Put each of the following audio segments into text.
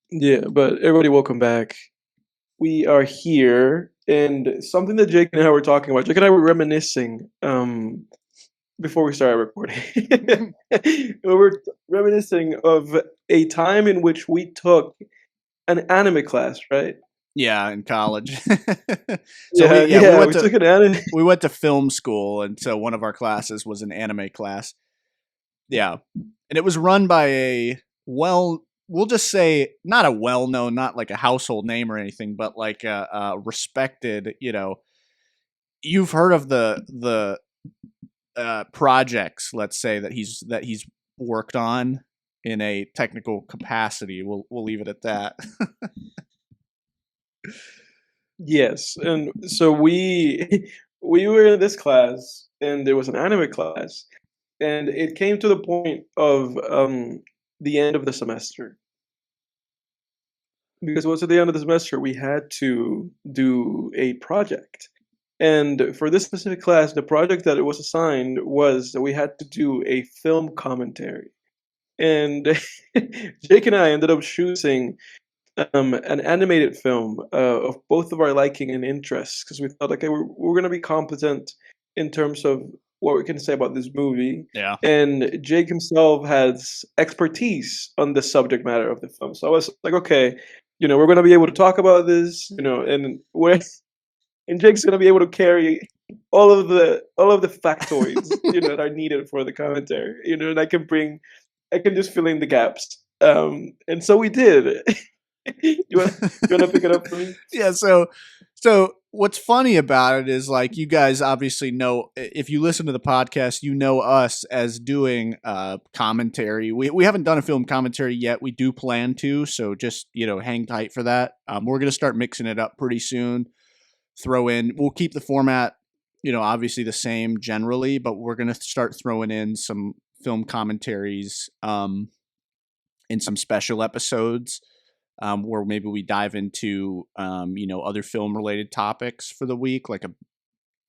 Yeah, but everybody, welcome back. We are here, and something that Jake and I were talking about. Jake and I were reminiscing before we started recording. We were reminiscing of a time in which we took an anime class, right? Yeah, in college. So Yeah, we yeah, went we to took an anime. film school, and so one of our classes was an anime class. Yeah, and it was run by we'll just say not a well known, not like a household name or anything, but like a respected. You've heard of the projects, let's say that he's worked on in a technical capacity. We'll leave it at that. Yes, and so we we were in this class, and there was an anime class, and it came to the point of the end of the semester. Because once at the end of the semester, we had to do a project. And for this specific class, the project that it was assigned was that we had to do a film commentary. And Jake and I ended up choosing an animated film of both of our liking and interests because we thought, okay, we're going to be competent in terms of what we can say about this movie. Yeah. And Jake himself has expertise on the subject matter of the film. So I was like, okay, we're going to be able to talk about this, and and Jake's going to be able to carry all of the factoids, that are needed for the commentary, and I can just fill in the gaps. And so we did. You wanna pick it up for me? Yeah, so what's funny about it is, like, you guys obviously know, if you listen to the podcast, you know us as doing commentary. We haven't done a film commentary yet. We do plan to, so just hang tight for that. We're gonna start mixing it up pretty soon. We'll keep the format, obviously the same generally, but we're gonna start throwing in some film commentaries in some special episodes, where maybe we dive into other film related topics for the week, like a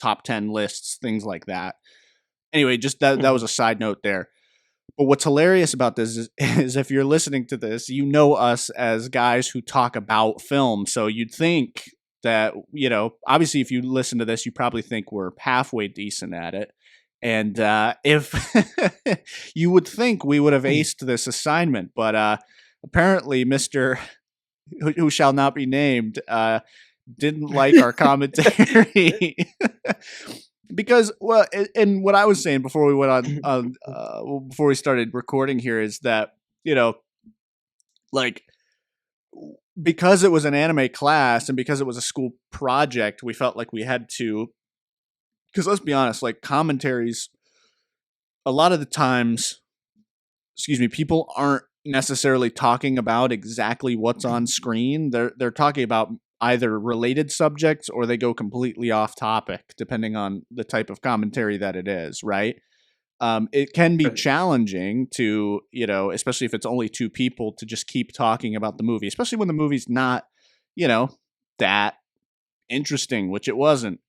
top 10 lists, things like that. Anyway, just that was Mhm. a side note there. But what's hilarious about this is if you're listening to this, you know us as guys who talk about film. So you'd think that, obviously, if you listen to this, you probably think we're halfway decent at it. And if you would think we would have aced this assignment, but apparently, Mr. Who shall not be named, didn't like our commentary. Because, well, and what I was saying before we went before we started recording here is that, like, because it was an anime class and because it was a school project, we felt like we had to, because let's be honest, like, commentaries, a lot of the times, excuse me, people aren't necessarily talking about exactly what's on screen. They're talking about either related subjects or they go completely off topic depending on the type of commentary that it is, right? It can be Right. challenging to, especially if it's only two people, to just keep talking about the movie, especially when the movie's not, you know, that interesting, which it wasn't.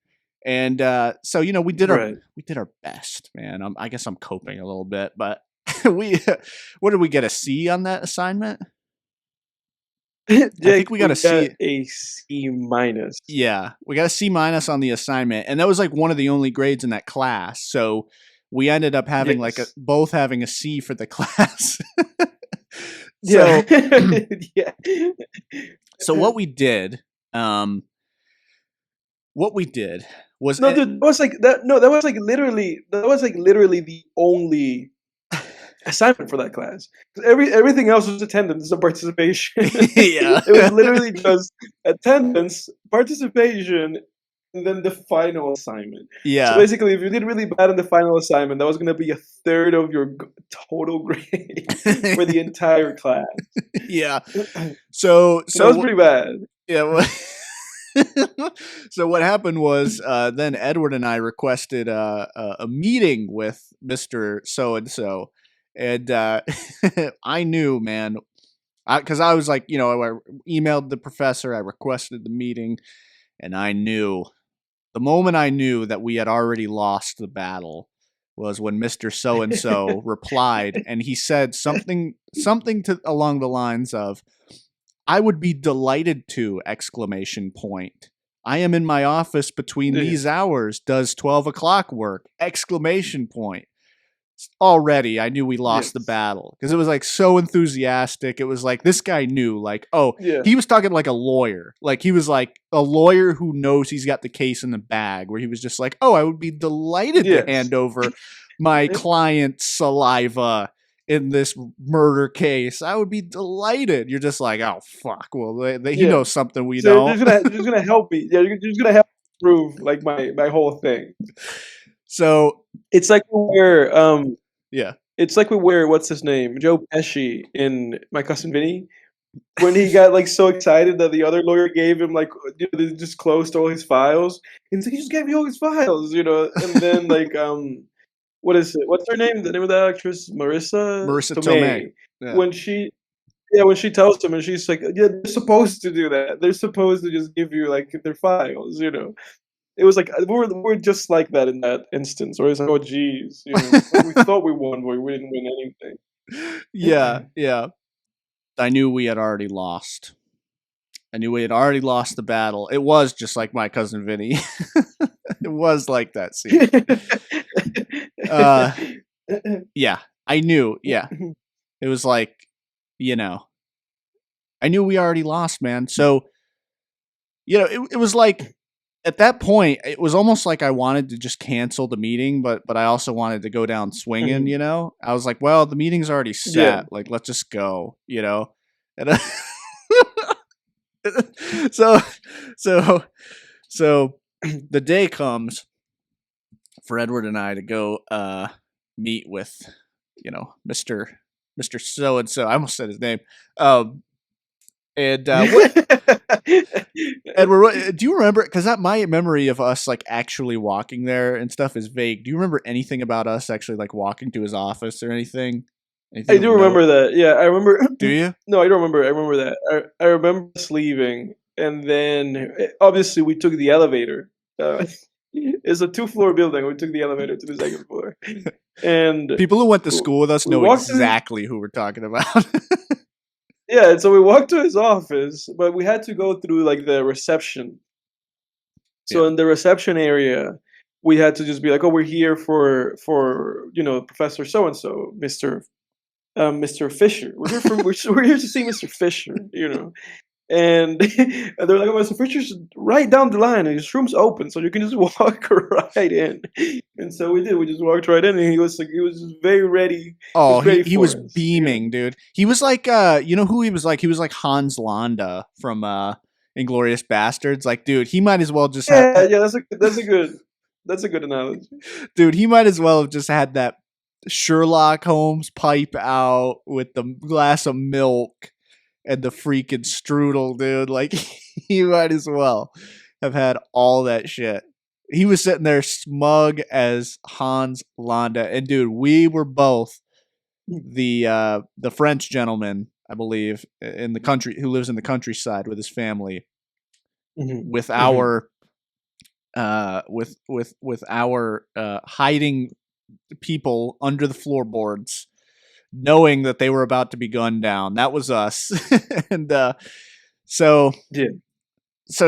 And so, Right. we did our best, man. I guess I'm coping a little bit, but we what did we get, a C on that assignment? I think Jake, we got a we got C. a C minus. Yeah, we got a C minus on the assignment, and that was like one of the only grades in that class. So we ended up having Yes. both having a C for the class. Yeah. So Yeah. so um, what we did was, No, dude, that was like that. No, that was like literally the only assignment for that class. 'Cause everything else was attendance and participation. yeah, It was literally just attendance, participation, and then the final assignment. So yeah, basically, if you did really bad in the final assignment, that was gonna be a third of your total grade for the entire class. yeah. So So that was pretty bad. yeah. So what happened was, then Edward and I requested a meeting with Mr. So and so, and I knew, man, because I was like, I emailed the professor, I requested the meeting, and I knew, the moment I knew that we had already lost the battle was when Mr. So and so replied, and he said something to along the lines of, I would be delighted to! Exclamation point. I am in my office between these hours. Does 12 o'clock work? Exclamation point. Already, I knew we lost the battle because it was like so enthusiastic. It was like this guy knew, like, oh, he was talking like a lawyer. Like he was like a lawyer who knows he's got the case in the bag. Where he was just like, oh, I would be delighted to hand over my client's saliva in this murder case. I would be delighted. You're just like, oh fuck. Well, he knows something we don't. You're just gonna help me. Yeah, you're just gonna help me prove like my whole thing. So it's like where yeah, it's like where what's his name, Joe Pesci in My Cousin Vinny, when he got like so excited that the other lawyer gave him like just closed all his files. He's like, he just gave me all his files, you know. And then like what is it? What's her name? The name of that actress, Marissa Tomei. Yeah. When she tells him, and she's like, yeah, they're supposed to do that. They're supposed to just give you like their files, you know. It was like we're just like that in that instance, or it's like, oh geez, you know, we thought we won, but we didn't win anything. Yeah. I knew we had already lost. I knew we had already lost the battle. It was just like My Cousin Vinny. It was like that scene. Yeah, I knew. Yeah, it was like, you know, I knew we already lost, man. So, you know, it was like. At that point, it was almost like I wanted to just cancel the meeting, but I also wanted to go down swinging, you know? I was like, well, the meeting's already set. Yeah. Like, let's just go, you know? And so the day comes for Edward and I to go meet with, you know, Mr. So-and-so. I almost said his name. Edward, do you remember? Because my memory of us like actually walking there and stuff is vague. Do you remember anything about us actually like walking to his office or anything? I do remember that. Yeah, I remember. Do you? No, I don't remember. I remember that. I remember us leaving, and then obviously we took the elevator. It's a 2-floor building. We took the elevator to the second floor, and people who went to school with us know exactly who we're talking about. Yeah, and so we walked to his office, but we had to go through like the reception. So in the reception area, we had to just be like, "Oh, we're here for you know, Professor so and so, Mr. Fisher. We're here we're here to see Mr. Fisher, you know." And they're like, "Oh, Mr. Fisher's right down the line, and his room's open, so you can just walk right in." And so we did. We just walked right in, and he was just very ready. Oh, he was beaming, dude. He was like, you know who he was like? He was like Hans Landa from Inglourious Bastards. Like, dude, he might as well just yeah, that's a good analogy. Dude, he might as well have just had that Sherlock Holmes pipe out with the glass of milk and the freaking strudel, dude. Like, he might as well have had all that shit. He was sitting there smug as Hans Landa. And, dude, we were both the French gentleman, I believe, in the country, who lives in the countryside with his family, with our with our hiding people under the floorboards, knowing that they were about to be gunned down. That was us. And so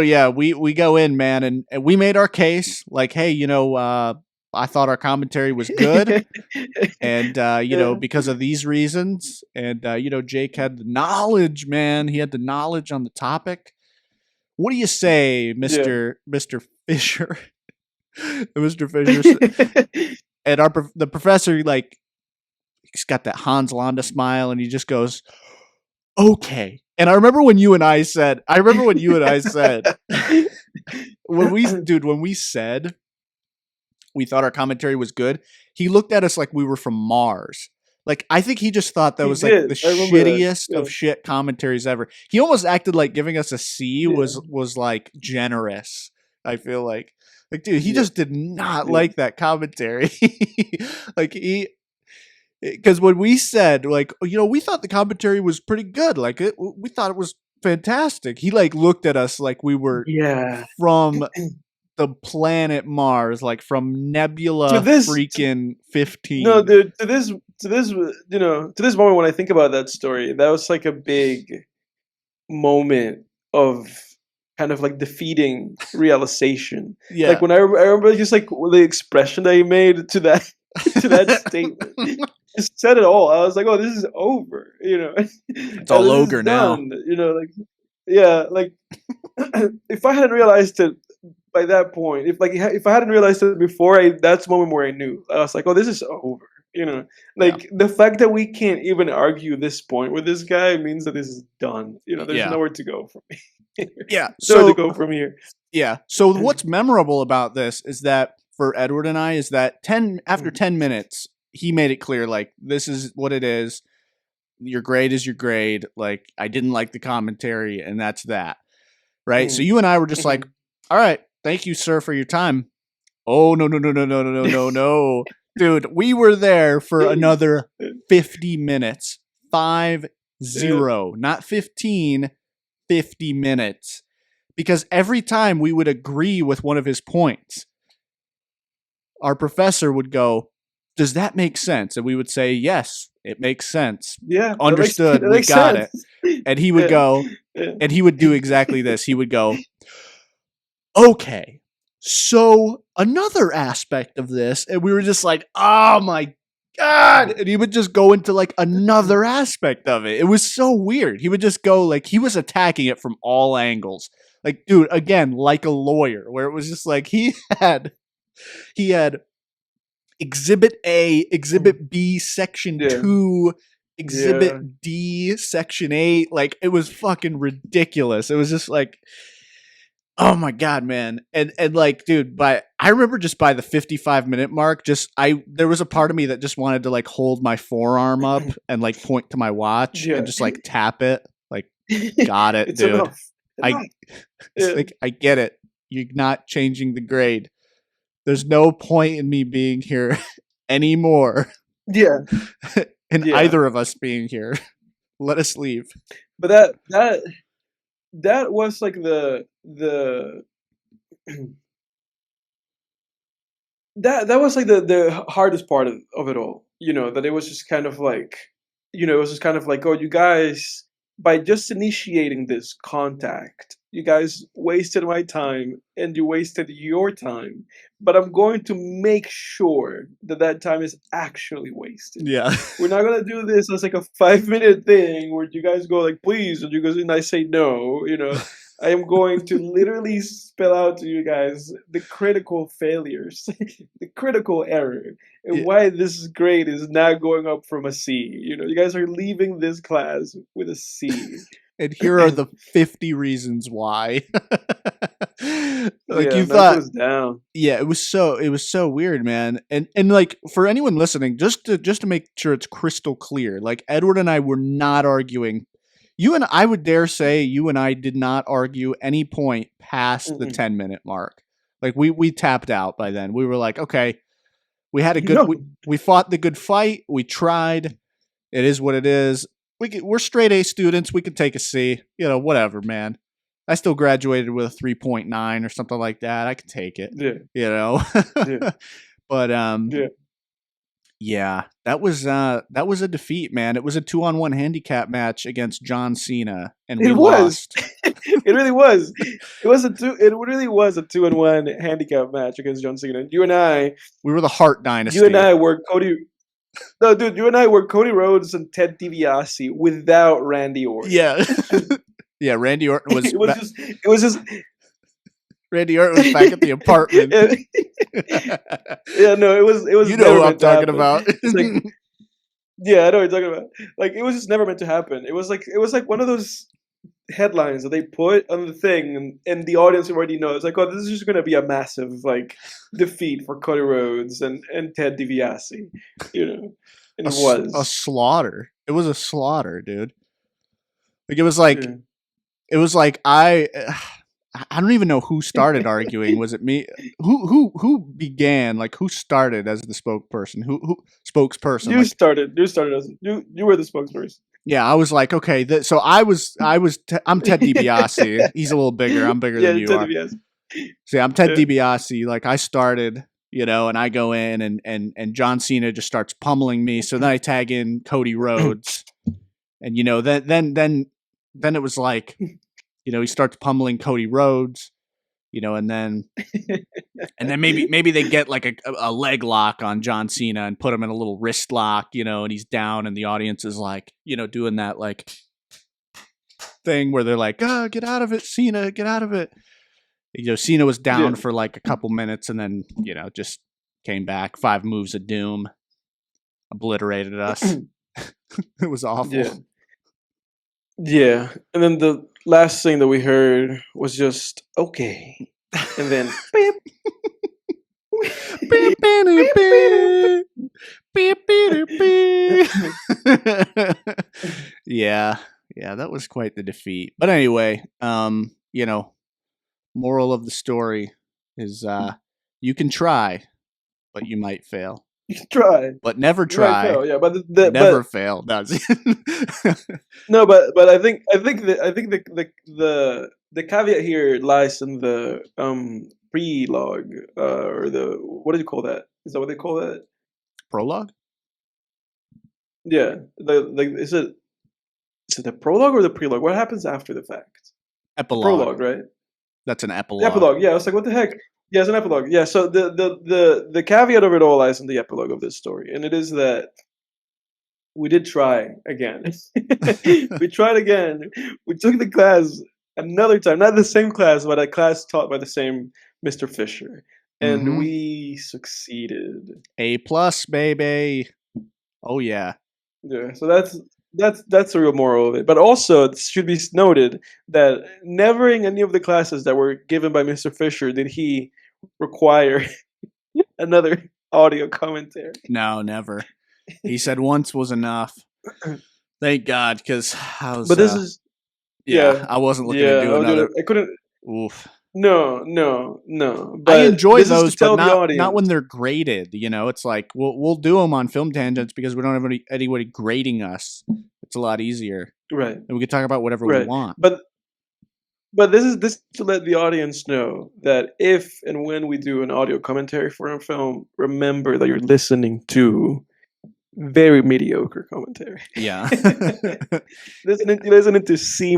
yeah, we go in, man, and we made our case like, hey, you know, I thought our commentary was good, and you know, because of these reasons, and you know, Jake had the knowledge, man. He had the knowledge on the topic. What do you say, Mr. Fisher? Mr. Fisher. And the professor, like, he's got that Hans Landa smile, and he just goes, "Okay." And I remember when you and I said, when we said we thought our commentary was good, he looked at us like we were from Mars. Like, I think he just thought that was like the shittiest of shit commentaries ever. He almost acted like giving us a C was like generous. I feel like, dude, he just did not like that commentary. Like, because when we said, like, you know, we thought the commentary was pretty good. Like, we thought it was fantastic. He like looked at us like we were from the planet Mars, like from Nebula freaking 15. No, dude, to this moment when I think about that story, that was like a big moment of kind of like defeating realization. Yeah. Like when I remember just like the expression that he made to that to that statement. Just said it all. I was like, "Oh, this is over," you know. It's all This is ogre now. done, you know. Like, yeah, like if I hadn't realized it by that point, if I hadn't realized it before, that's the moment where I knew. I was like, "Oh, this is over," you know. Yeah. Like the fact that we can't even argue this point with this guy means that this is done. You know, there's Yeah. nowhere to go from here. Yeah. Nowhere So to go from here. yeah. So what's memorable about this is that for Edward and I is that after 10 minutes, he made it clear, like, this is what it is. Your grade is your grade. Like, I didn't like the commentary, and that's that. Right? So you and I were just like, all right, thank you, sir, for your time. Oh, no. Dude, we were there for another 50 minutes. 50, not 15, 50 minutes. Because every time we would agree with one of his points, our professor would go, does that make sense? And we would say, yes, it makes sense. Yeah. Understood. We got it. And he would go, and he would do exactly this. He would go, okay, so another aspect of this, and we were just like, oh my God. And he would just go into like another aspect of it. It was so weird. He would just go like, he was attacking it from all angles. Like, dude, again, like a lawyer, where it was just like he had Exhibit A, Exhibit B, Section 2, Exhibit D, Section 8. Like, it was fucking ridiculous. It was just like, oh my God, man. And like, dude, I remember just by the 55-minute mark, there was a part of me that just wanted to like hold my forearm up and like point to my watch and just like tap it. Like, got it, dude. Enough. Like, I get it. You're not changing the grade. There's no point in me being here anymore. Yeah. Either of us being here. Let us leave. But that was like the that was like the hardest part of it all. You know, that it was just kind of like, it was just kind of like, oh, you guys, by just initiating this contact, you guys wasted my time and you wasted your time. But I'm going to make sure that time is actually wasted. Yeah. We're not going to do this as like a 5-minute thing where you guys go like, please, and you guys and I say no, I am going to literally spell out to you guys the critical failures, the critical error, and why this grade is not going up from a C. You guys are leaving this class with a C. And here are the 50 reasons why. You thought was down. Yeah, it was so weird, man. And like for anyone listening, just to make sure it's crystal clear, like Edward and I were not arguing. I would dare say you and I did not argue any point past the 10-minute mark. Like we tapped out by then. We were like, okay, we had a good we fought the good fight. We tried. It is what it is. We're straight A students. We can take a C. Whatever, man. I still graduated with a 3.9 or something like that. I can take it. Yeah. But yeah, that was a defeat, man. It was a 2-on-1 handicap match against John Cena, and we lost. It really was. It really was a 2-on-1 handicap match against John Cena. You and I, we were the Hart Dynasty. You and I were Cody. No, dude, you and I were Cody Rhodes and Ted DiBiase without Randy Orton. Yeah, yeah. Randy Orton was. It was just. Randy Orton was back at the apartment. Yeah, no, it was. You know who I'm talking about. Like, yeah, I know what you're talking about. Like, it was just never meant to happen. It was like one of those headlines that they put on the thing, and the audience already knows. It's like, oh, this is just going to be a massive like defeat for Cody Rhodes and Ted DiBiase, And it was a slaughter. It was a slaughter, dude. Like it was like I don't even know who started arguing. Was it me? Who began? Like who started as the spokesperson? Who spokesperson? You started. You started as you were the spokesperson. Yeah, I was like, okay. So I'm Ted DiBiase. He's a little bigger. I'm bigger than you Ted are. DiBiase. See, I'm Ted DiBiase. Like I started, and I go in and John Cena just starts pummeling me. So then I tag in Cody Rhodes, and then then it was like, he starts pummeling Cody Rhodes, and then maybe they get like a leg lock on John Cena and put him in a little wrist lock, and he's down, and the audience is like, doing that like thing where they're like, "Oh, get out of it, Cena, get out of it." Cena was down for like a couple minutes, and then just came back. 5 moves of doom, obliterated us. It was awful. Yeah, and then the last thing that we heard was just okay, and then beep. Yeah, that was quite the defeat. But anyway, moral of the story is you can try, but you might fail. You can try, but never try. Fail, yeah, but never fail. Does no, but I think the caveat here lies in the prelogue or the, what do you call that? Is that what they call that? Prologue? Yeah, is it the prologue or the prelogue? What happens after the fact? Epilogue. Prologue, right? That's an epilogue. Epilogue. Yeah, I was like, what the heck? Yeah, it's an epilogue. Yeah, so the caveat of it all lies in the epilogue of this story, and it is that we did try again. We tried again. We took the class another time, not the same class, but a class taught by the same Mr. Fisher, and we succeeded. A+, baby. Oh yeah. Yeah. So that's the real moral of it. But also, it should be noted that never in any of the classes that were given by Mr. Fisher did he require another audio commentary. No, never. He said once was enough. Thank God, because I was. But this is. Yeah, I wasn't looking to do another. I couldn't. Oof. No. But I enjoy those, but not when they're graded. It's like we'll do them on Film Tangents because we don't have anybody grading us. It's a lot easier, right? And we can talk about whatever we want. But this is to let the audience know that if and when we do an audio commentary for a film, remember that you're listening to very mediocre commentary. Yeah. listening to C-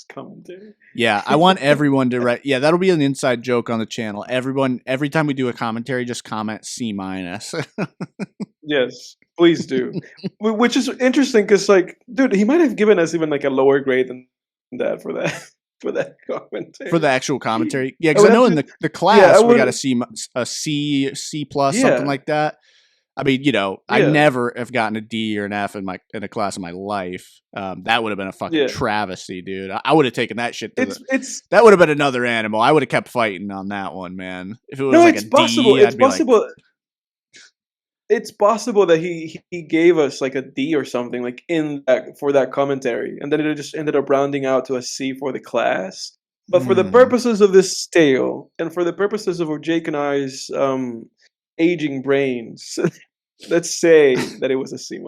commentary. Yeah, I want everyone to write. Yeah, that'll be an inside joke on the channel. Everyone, every time we do a commentary, just comment C-. Yes, please do. Which is interesting because, like, dude, he might have given us even like a lower grade than that for that commentary. For the actual commentary, yeah, because I know in the class we got a C+, something like that. I mean, I never have gotten a D or an F in a class in my life. That would have been a fucking travesty, dude. I would have taken that shit. That would have been another animal. I would have kept fighting on that one, man. If it was like a possible. D, it's possible. It's possible that he gave us like a D or something like for that commentary, and then it just ended up rounding out to a C for the class. But for the purposes of this tale, and for the purposes of Jake and I's aging brains, let's say that it was a C-.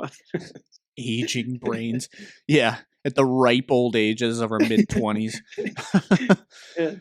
Aging brains, yeah, at the ripe old ages of our mid-20s. Yeah.